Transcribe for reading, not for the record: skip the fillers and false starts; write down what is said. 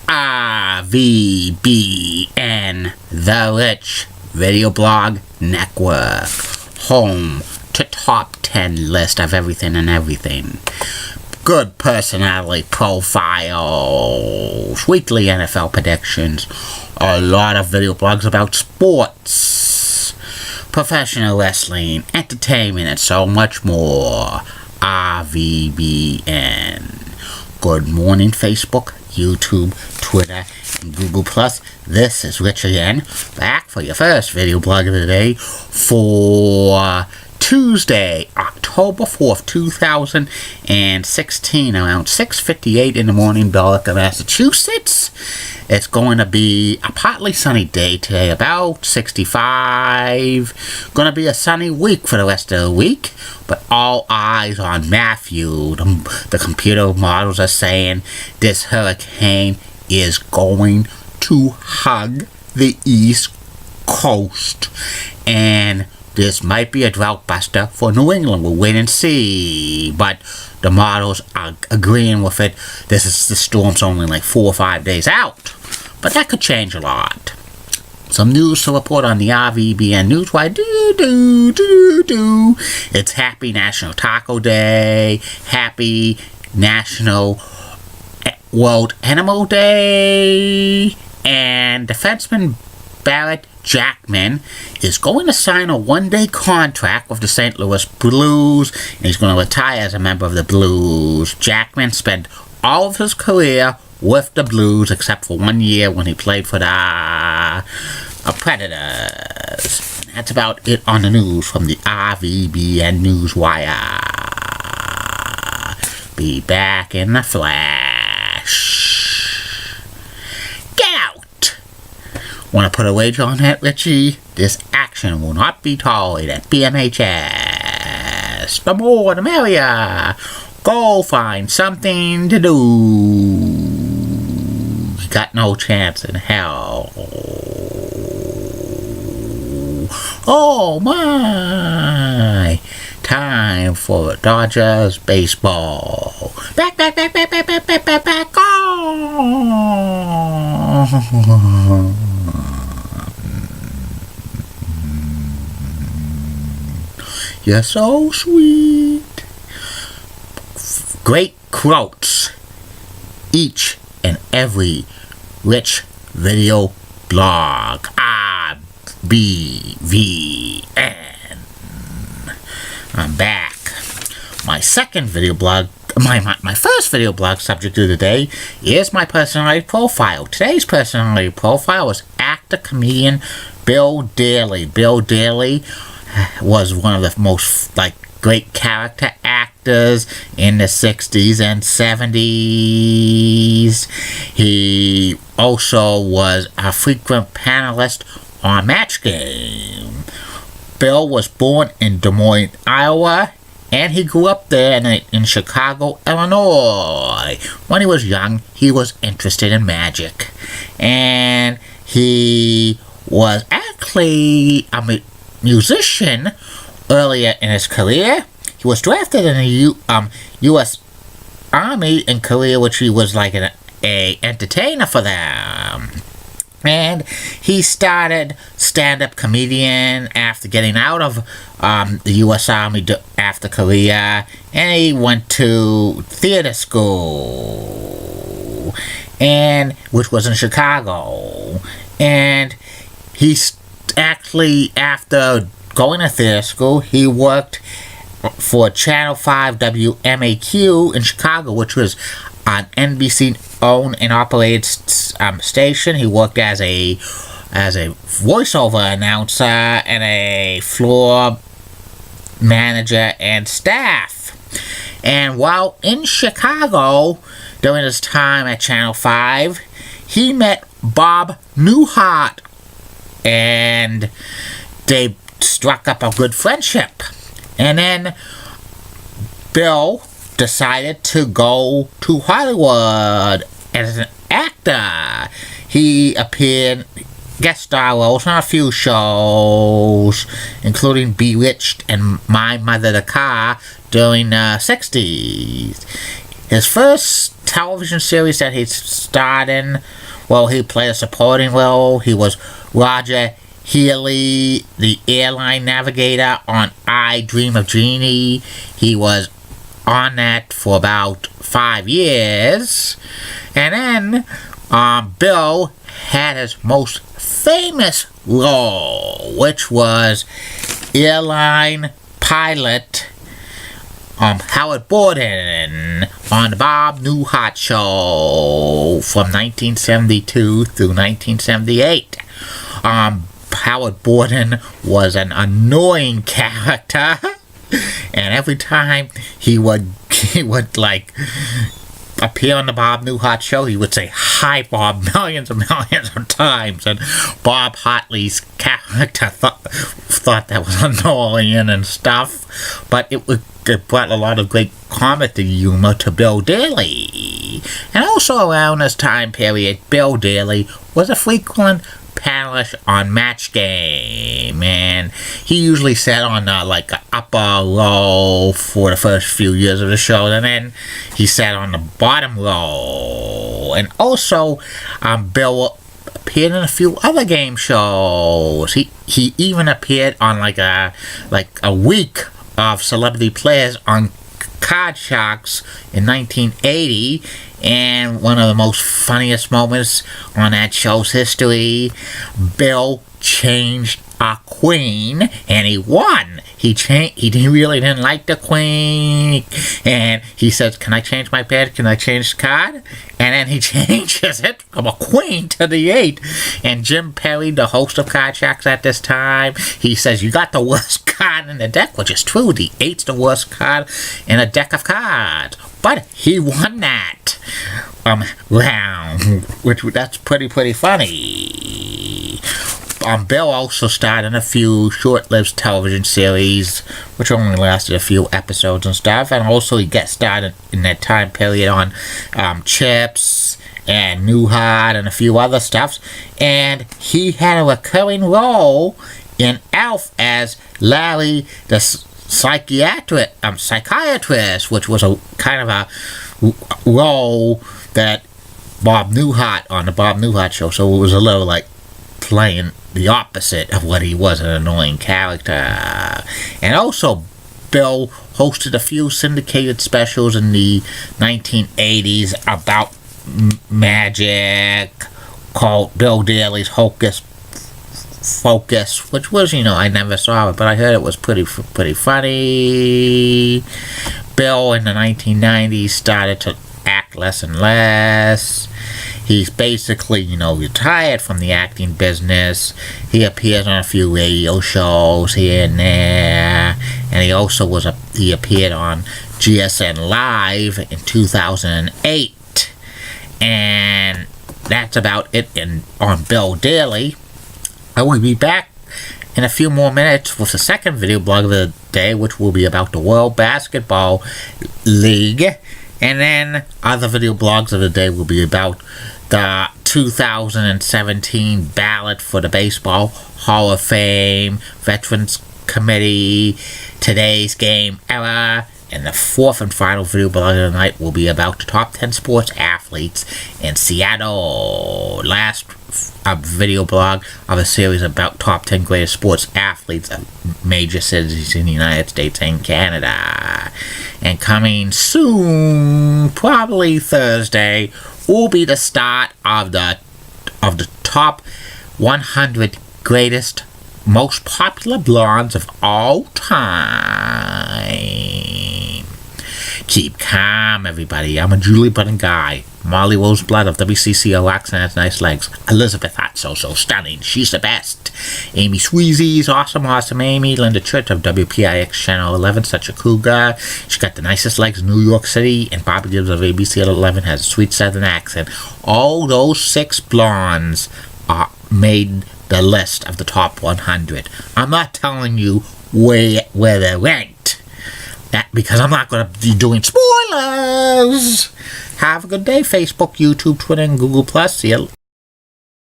RVBN, The Rich Video Blog Network, home to top 10 list of everything and everything. Good personality profiles, weekly NFL predictions, a lot of video blogs about sports, professional wrestling, entertainment, and so much more. RVBN. Good morning, Facebook, YouTube, Twitter, and Google+. This is Rich again, back for your first video blog of the day for Tuesday, October 4th, 2016, around 6:58 in the morning, Billerica, Massachusetts. It's going to be a partly sunny day today, about 65. Going to be a sunny week for the rest of the week, but all eyes on Matthew. The computer models are saying this hurricane is going to hug the East Coast, and this might be a drought buster for New England. We'll wait and see. But the models are agreeing with it. The storm's only like 4 or 5 days out. But that could change a lot. Some news to report on the RVBN Newswire. It's Happy National Taco Day. Happy National World Animal Day. And defenseman Barrett Jackman is going to sign a one-day contract with the St. Louis Blues, and he's going to retire as a member of the Blues. Jackman spent all of his career with the Blues, except for 1 year when he played for the Predators. And that's about it on the news from the RVBN Newswire. Be back in the flash. Want to put a wager on that, Richie? This action will not be tolerated at BMHS. The more, the merrier. Go find something to do. You got no chance in hell. Oh my! Time for Dodgers baseball. Back, go! You're so sweet. Great quotes. Each and every Rich Video Blog. RVVN. I'm back. My second video blog, my first video blog subject of the day is my personality profile. Today's personality profile is actor, comedian Bill Daly. Bill Daly was one of the most great character actors in the 60s and 70s. He also was a frequent panelist on Match Game. Bill was born in Des Moines, Iowa, and he grew up there in Chicago, Illinois. When he was young, he was interested in magic, and he was actually a musician earlier in his career. He was drafted in the U.S. Army in Korea, which he was like an entertainer for them. And he started stand-up comedian after getting out of the U.S. Army after Korea, and he went to theater school, which was in Chicago. And he actually, after going to theater school, he worked for Channel 5 WMAQ in Chicago, which was an NBC-owned and operated station. He worked as a voiceover announcer and a floor manager and staff. And while in Chicago, during his time at Channel 5, he met Bob Newhart, and they struck up a good friendship. And then Bill decided to go to Hollywood as an actor. He appeared guest star roles on a few shows, including Bewitched and My Mother the Car during the 60s. His first television series that he starred in, well, he played a supporting role. He was Roger Healy, the airline navigator on I Dream of Jeannie. He was on that for about 5 years. And then Bill had his most famous role, which was airline pilot Howard Borden on the Bob Newhart Show from 1972 through 1978. Howard Borden was an annoying character, and every time he would like appear on the Bob Newhart Show, he would say, "Hi, Bob," millions and millions of times, and Bob Hartley's character thought that was annoying and stuff, but it brought a lot of great comedy humor to Bill Daly. And also around this time period, Bill Daly was a frequent panelist on Match Game, and he usually sat on like an upper row for the first few years of the show, and then he sat on the bottom row. And also Bill appeared in a few other game shows. He even appeared on like a week of celebrity players on Card Sharks in 1980, and one of the most funniest moments on that show's history, Bill changed a queen and he won. He really didn't like the queen, and he says, "Can I change my bed? Can I change the card?" And then he changes it from a queen to the 8. And Jim Perry, the host of Card Sharks at this time, he says, "You got the worst card in the deck," which is true. The 8's the worst card in a deck of cards. But he won that round, that's pretty funny. Bill also starred in a few short-lived television series, which only lasted a few episodes and stuff, and also he got started in that time period on Chips and Newhart and a few other stuffs, and he had a recurring role in Alf as Larry the psychiatrist, which was a kind of a role that Bob Newhart on the Bob Newhart Show, so it was a little like playing the opposite of what he was, an annoying character. And also Bill hosted a few syndicated specials in the 1980s about magic called Bill Daly's Hocus Focus, which was, I never saw it, but I heard it was pretty funny. Bill in the 1990s started to act less and less. He's basically, retired from the acting business. He appears on a few radio shows here and there, and he appeared on GSN Live in 2008. And that's about it on Bill Daly. I will be back in a few more minutes with the second video blog of the day, which will be about the World Basketball League. And then other video blogs of the day will be about the 2017 ballot for the Baseball Hall of Fame, Veterans Committee, today's game era, and the fourth and final video blog of the night will be about the top 10 sports athletes in Seattle. Last video blog of a series about top 10 greatest sports athletes of major cities in the United States and Canada. And coming soon, probably Thursday, will be the start of the top 100 greatest, most popular blondes of all time. Keep calm, everybody. I'm a Julie Button guy. Molly Roseblood of WCCO accent has nice legs. Elizabeth Hot so stunning. She's the best. Amy Sweezy's awesome Amy. Linda Church of WPIX Channel 11, such a cool guy. She's got the nicest legs in New York City. And Bobby Gibbs of ABC at 11 has a sweet southern accent. All those 6 blondes made the list of the top 100. I'm not telling you where they're ranked, because I'm not going to be doing spoilers. Have a good day, Facebook, YouTube, Twitter, and Google+. See you.